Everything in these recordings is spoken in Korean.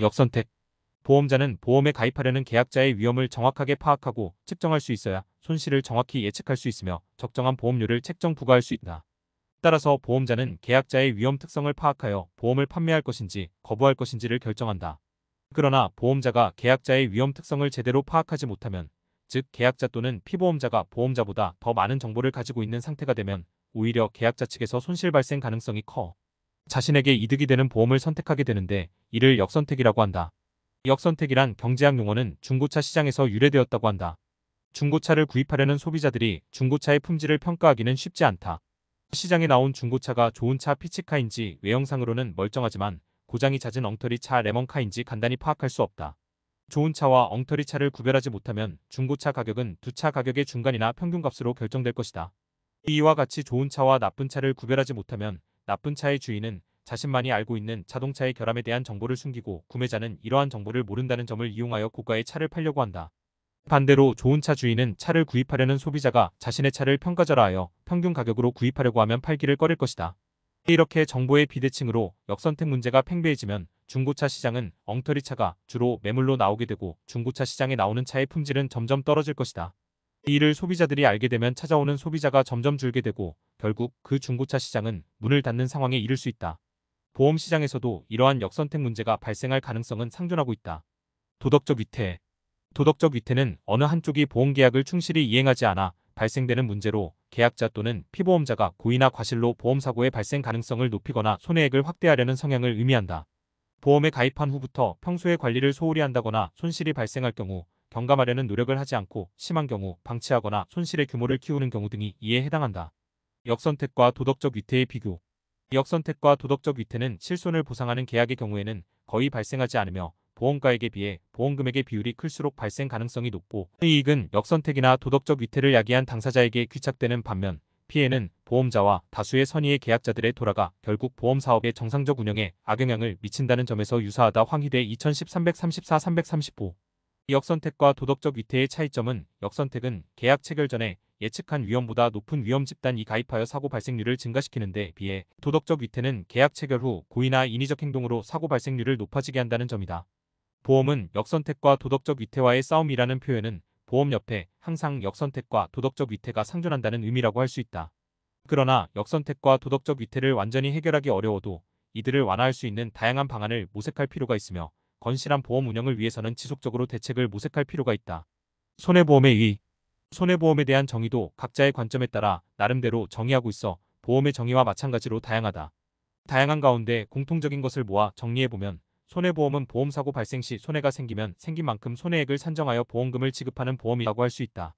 역선택. 보험자는 보험에 가입하려는 계약자의 위험을 정확하게 파악하고 측정할 수 있어야 손실을 정확히 예측할 수 있으며 적정한 보험료를 책정 부과할 수 있다. 따라서 보험자는 계약자의 위험 특성을 파악하여 보험을 판매할 것인지 거부할 것인지를 결정한다. 그러나 보험자가 계약자의 위험 특성을 제대로 파악하지 못하면, 즉 계약자 또는 피보험자가 보험자보다 더 많은 정보를 가지고 있는 상태가 되면 오히려 계약자 측에서 손실 발생 가능성이 커 자신에게 이득이 되는 보험을 선택하게 되는데, 이를 역선택이라고 한다. 역선택이란 경제학 용어는 중고차 시장에서 유래되었다고 한다. 중고차를 구입하려는 소비자들이 중고차의 품질을 평가하기는 쉽지 않다. 시장에 나온 중고차가 좋은 차 피치카인지 외형상으로는 멀쩡하지만 고장이 잦은 엉터리 차 레몬카인지 간단히 파악할 수 없다. 좋은 차와 엉터리 차를 구별하지 못하면 중고차 가격은 두 차 가격의 중간이나 평균값으로 결정될 것이다. 이와 같이 좋은 차와 나쁜 차를 구별하지 못하면 나쁜 차의 주인은 자신만이 알고 있는 자동차의 결함에 대한 정보를 숨기고, 구매자는 이러한 정보를 모른다는 점을 이용하여 고가의 차를 팔려고 한다. 반대로 좋은 차 주인은 차를 구입하려는 소비자가 자신의 차를 평가절하하여 평균 가격으로 구입하려고 하면 팔기를 꺼릴 것이다. 이렇게 정보의 비대칭으로 역선택 문제가 팽배해지면 중고차 시장은 엉터리 차가 주로 매물로 나오게 되고, 중고차 시장에 나오는 차의 품질은 점점 떨어질 것이다. 이 일을 소비자들이 알게 되면 찾아오는 소비자가 점점 줄게 되고 결국 그 중고차 시장은 문을 닫는 상황에 이를 수 있다. 보험 시장에서도 이러한 역선택 문제가 발생할 가능성은 상존하고 있다. 도덕적 위태. 도덕적 위태는 어느 한쪽이 보험계약을 충실히 이행하지 않아 발생되는 문제로, 계약자 또는 피보험자가 고의나 과실로 보험사고의 발생 가능성을 높이거나 손해액을 확대하려는 성향을 의미한다. 보험에 가입한 후부터 평소에 관리를 소홀히 한다거나 손실이 발생할 경우 경감하려는 노력을 하지 않고, 심한 경우 방치하거나 손실의 규모를 키우는 경우 등이 이에 해당한다. 역선택과 도덕적 위태의 비교. 역선택과 도덕적 위태는 실손을 보상하는 계약의 경우에는 거의 발생하지 않으며, 보험가액에 비해 보험금액의 비율이 클수록 발생 가능성이 높고, 이익은 역선택이나 도덕적 위태를 야기한 당사자에게 귀착되는 반면, 피해는 보험자와 다수의 선의의 계약자들에 돌아가 결국 보험사업의 정상적 운영에 악영향을 미친다는 점에서 유사하다. 황희대 2010 334-335. 역선택과 도덕적 위태의 차이점은, 역선택은 계약 체결 전에 예측한 위험보다 높은 위험 집단이 가입하여 사고 발생률을 증가시키는 데 비해, 도덕적 위태는 계약 체결 후 고의나 인위적 행동으로 사고 발생률을 높아지게 한다는 점이다. 보험은 역선택과 도덕적 위태와의 싸움이라는 표현은 보험 옆에 항상 역선택과 도덕적 위태가 상존한다는 의미라고 할 수 있다. 그러나 역선택과 도덕적 위태를 완전히 해결하기 어려워도 이들을 완화할 수 있는 다양한 방안을 모색할 필요가 있으며, 건실한 보험 운영을 위해서는 지속적으로 대책을 모색할 필요가 있다. 손해보험의 의. 손해보험에 대한 정의도 각자의 관점에 따라 나름대로 정의하고 있어 보험의 정의와 마찬가지로 다양하다. 다양한 가운데 공통적인 것을 모아 정리해보면, 손해보험은 보험사고 발생 시 손해가 생기면 생긴 만큼 손해액을 산정하여 보험금을 지급하는 보험이라고 할 수 있다.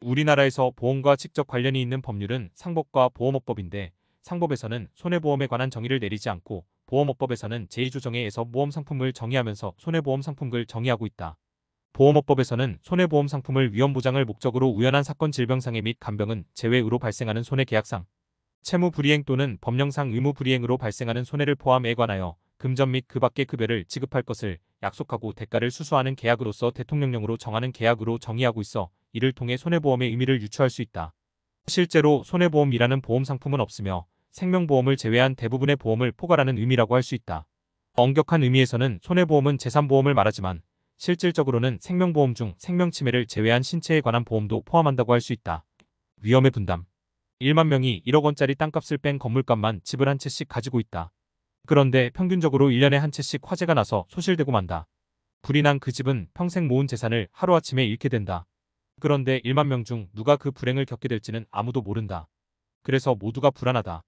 우리나라에서 보험과 직접 관련이 있는 법률은 상법과 보험업법인데, 상법에서는 손해보험에 관한 정의를 내리지 않고 보험업법에서는 제2조정에서 보험 상품을 정의하면서 손해보험 상품을 정의하고 있다. 보험업법에서는 손해보험 상품을 위험보장을 목적으로 우연한 사건 질병상해 및 간병은 제외으로 발생하는 손해계약상, 채무불이행 또는 법령상 의무불이행으로 발생하는 손해를 포함에 관하여 금전 및 그 밖의 급여를 지급할 것을 약속하고 대가를 수수하는 계약으로서 대통령령으로 정하는 계약으로 정의하고 있어, 이를 통해 손해보험의 의미를 유추할 수 있다. 실제로 손해보험이라는 보험 상품은 없으며 생명보험을 제외한 대부분의 보험을 포괄하는 의미라고 할 수 있다. 엄격한 의미에서는 손해보험은 재산보험을 말하지만, 실질적으로는 생명보험 중 생명침해를 제외한 신체에 관한 보험도 포함한다고 할 수 있다. 위험의 분담. 1만 명이 1억 원짜리 땅값을 뺀 건물값만 집을 한 채씩 가지고 있다. 그런데 평균적으로 1년에 한 채씩 화재가 나서 소실되고 만다. 불이 난 그 집은 평생 모은 재산을 하루아침에 잃게 된다. 그런데 1만 명 중 누가 그 불행을 겪게 될지는 아무도 모른다. 그래서 모두가 불안하다.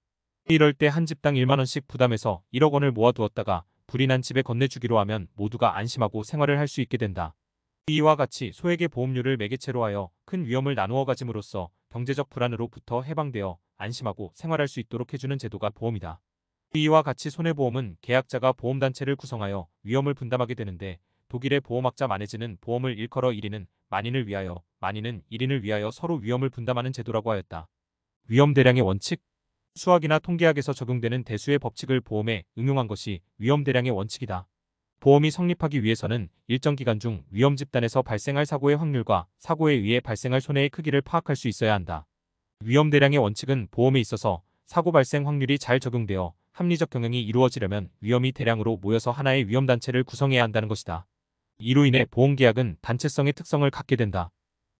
이럴 때 한 집당 1만 원씩 부담해서 1억 원을 모아두었다가 불이 난 집에 건네주기로 하면 모두가 안심하고 생활을 할 수 있게 된다. 이와 같이 소액의 보험료를 매개체로 하여 큰 위험을 나누어 가짐으로써 경제적 불안으로부터 해방되어 안심하고 생활할 수 있도록 해주는 제도가 보험이다. 이와 같이 손해보험은 계약자가 보험단체를 구성하여 위험을 분담하게 되는데, 독일의 보험학자 마네즈는 보험을 일컬어 1인은 만인을 위하여, 만인은 1인을 위하여 서로 위험을 분담하는 제도라고 하였다. 위험 대량의 원칙. 수학이나 통계학에서 적용되는 대수의 법칙을 보험에 응용한 것이 위험 대량의 원칙이다. 보험이 성립하기 위해서는 일정 기간 중 위험 집단에서 발생할 사고의 확률과 사고에 의해 발생할 손해의 크기를 파악할 수 있어야 한다. 위험 대량의 원칙은 보험에 있어서 사고 발생 확률이 잘 적용되어 합리적 경영이 이루어지려면 위험이 대량으로 모여서 하나의 위험단체를 구성해야 한다는 것이다. 이로 인해 보험계약은 단체성의 특성을 갖게 된다.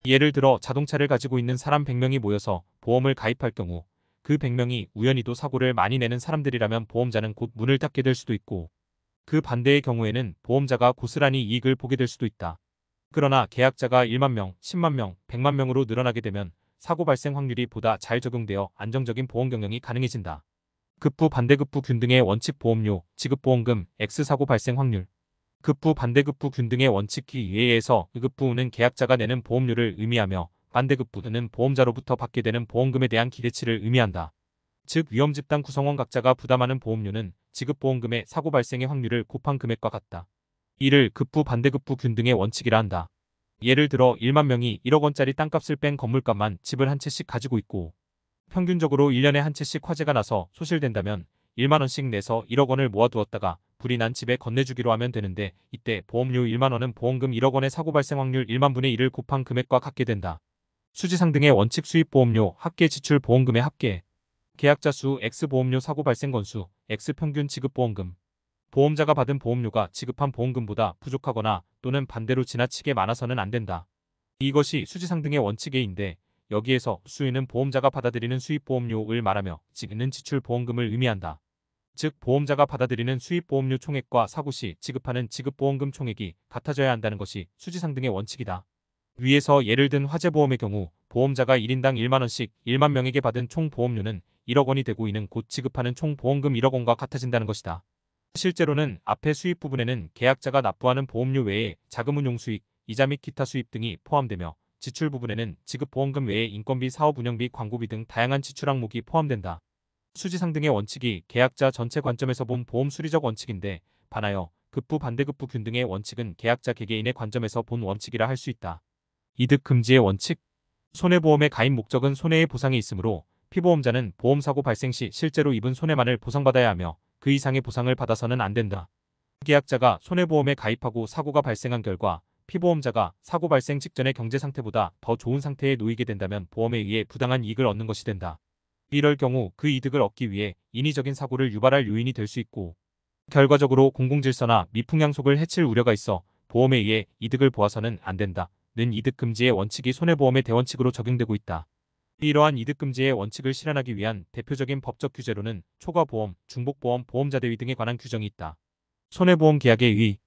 예를 들어 자동차를 가지고 있는 사람 100명이 모여서 보험을 가입할 경우 그 100명이 우연히도 사고를 많이 내는 사람들이라면 보험자는 곧 문을 닫게 될 수도 있고, 그 반대의 경우에는 보험자가 고스란히 이익을 보게 될 수도 있다. 그러나 계약자가 1만 명, 10만 명, 100만 명으로 늘어나게 되면 사고 발생 확률이 보다 잘 적용되어 안정적인 보험 경영이 가능해진다. 급부 반대급부 균등의 원칙 보험료, 지급보험금, X사고 발생 확률. 급부 반대급부 균등의 원칙기 외에서 급부는 계약자가 내는 보험료를 의미하며 반대급부는 보험자로부터 받게 되는 보험금에 대한 기대치를 의미한다. 즉 위험집단 구성원 각자가 부담하는 보험료는 지급보험금의 사고 발생의 확률을 곱한 금액과 같다. 이를 급부 반대급부 균등의 원칙이라 한다. 예를 들어 1만 명이 1억 원짜리 땅값을 뺀 건물값만 집을 한 채씩 가지고 있고 평균적으로 1년에 한 채씩 화재가 나서 소실된다면 1만 원씩 내서 1억 원을 모아두었다가 불이 난 집에 건네주기로 하면 되는데, 이때 보험료 1만 원은 보험금 1억 원의 사고 발생 확률 1만 분의 1을 곱한 금액과 같게 된다. 수지상등의 원칙 수입보험료, 합계 지출 보험금의 합계. 계약자 수, X 보험료 사고 발생 건수, X 평균 지급보험금. 보험자가 받은 보험료가 지급한 보험금보다 부족하거나 또는 반대로 지나치게 많아서는 안 된다. 이것이 수지상등의 원칙에인데, 여기에서 수위는 보험자가 받아들이는 수입보험료를 말하며 지는 지출보험금을 의미한다. 즉 보험자가 받아들이는 수입보험료 총액과 사고 시 지급하는 지급보험금 총액이 같아져야 한다는 것이 수지상등의 원칙이다. 위에서 예를 든 화재보험의 경우 보험자가 1인당 1만 원씩 1만 명에게 받은 총 보험료는 1억 원이 되고, 이는 곧 지급하는 총 보험금 1억 원과 같아진다는 것이다. 실제로는 앞의 수입 부분에는 계약자가 납부하는 보험료 외에 자금운용 수익, 이자 및 기타 수입 등이 포함되며, 지출 부분에는 지급보험금 외에 인건비, 사업운영비, 광고비 등 다양한 지출 항목이 포함된다. 수지상등의 원칙이 계약자 전체 관점에서 본 보험 수리적 원칙인데, 반하여 급부 반대급부 균등의 원칙은 계약자 개개인의 관점에서 본 원칙이라 할 수 있다. 이득 금지의 원칙. 손해보험의 가입 목적은 손해의 보상이 있으므로 피보험자는 보험사고 발생 시 실제로 입은 손해만을 보상받아야 하며 그 이상의 보상을 받아서는 안 된다. 계약자가 손해보험에 가입하고 사고가 발생한 결과 피보험자가 사고 발생 직전의 경제 상태보다 더 좋은 상태에 놓이게 된다면 보험에 의해 부당한 이익을 얻는 것이 된다. 이럴 경우 그 이득을 얻기 위해 인위적인 사고를 유발할 요인이 될 수 있고, 결과적으로 공공질서나 미풍양속을 해칠 우려가 있어 보험에 의해 이득을 보아서는 안 된다. 는 이득금지의 원칙이 손해보험의 대원칙으로 적용되고 있다. 이러한 이득금지의 원칙을 실현하기 위한 대표적인 법적 규제로는 초과보험, 중복보험, 보험자대위 등에 관한 규정이 있다. 손해보험 계약의 의의.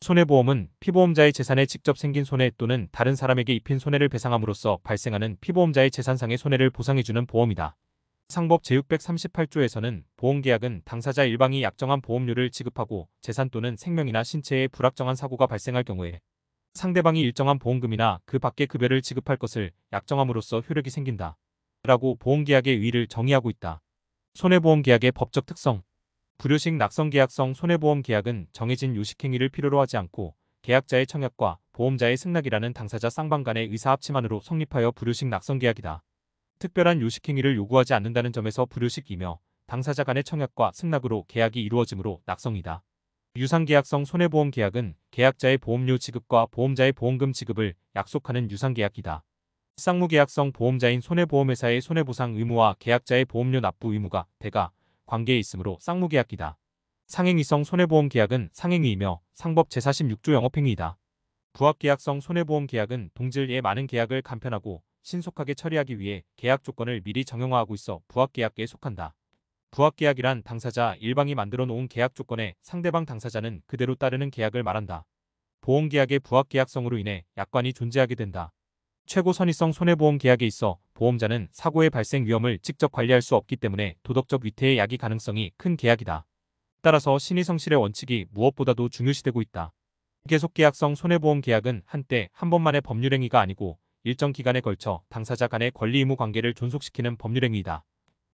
손해보험은 피보험자의 재산에 직접 생긴 손해 또는 다른 사람에게 입힌 손해를 배상함으로써 발생하는 피보험자의 재산상의 손해를 보상해주는 보험이다. 상법 제638조에서는 보험계약은 당사자 일방이 약정한 보험료를 지급하고 재산 또는 생명이나 신체에 불확정한 사고가 발생할 경우에 상대방이 일정한 보험금이나 그 밖의 급여를 지급할 것을 약정함으로써 효력이 생긴다. 라고 보험계약의 의의를 정의하고 있다. 손해보험계약의 법적 특성. 불효식 낙성계약성 손해보험계약은 정해진 요식행위를 필요로 하지 않고 계약자의 청약과 보험자의 승낙이라는 당사자 쌍방 간의 의사합치만으로 성립하여 불효식 낙성계약이다. 특별한 요식행위를 요구하지 않는다는 점에서 불효식이며 당사자 간의 청약과 승낙으로 계약이 이루어지므로 낙성이다. 유상계약성 손해보험계약은 계약자의 보험료 지급과 보험자의 보험금 지급을 약속하는 유상계약이다. 쌍무계약성 보험자인 손해보험회사의 손해보상 의무와 계약자의 보험료 납부 의무가 대가 관계에 있으므로 쌍무계약이다. 상행위성 손해보험계약은 상행위이며 상법 제46조 영업행위이다. 부합계약성 손해보험계약은 동질의 많은 계약을 간편하고 신속하게 처리하기 위해 계약 조건을 미리 정형화하고 있어 부합계약에 속한다. 부합계약이란 당사자 일방이 만들어 놓은 계약 조건에 상대방 당사자는 그대로 따르는 계약을 말한다. 보험계약의 부합계약성으로 인해 약관이 존재하게 된다. 최고 선의성 손해보험 계약에 있어 보험자는 사고의 발생 위험을 직접 관리할 수 없기 때문에 도덕적 위태의 야기 가능성이 큰 계약이다. 따라서 신의성실의 원칙이 무엇보다도 중요시되고 있다. 계속계약성 손해보험 계약은 한때 한 번만의 법률행위가 아니고 일정 기간에 걸쳐 당사자 간의 권리 의무 관계를 존속시키는 법률행위이다.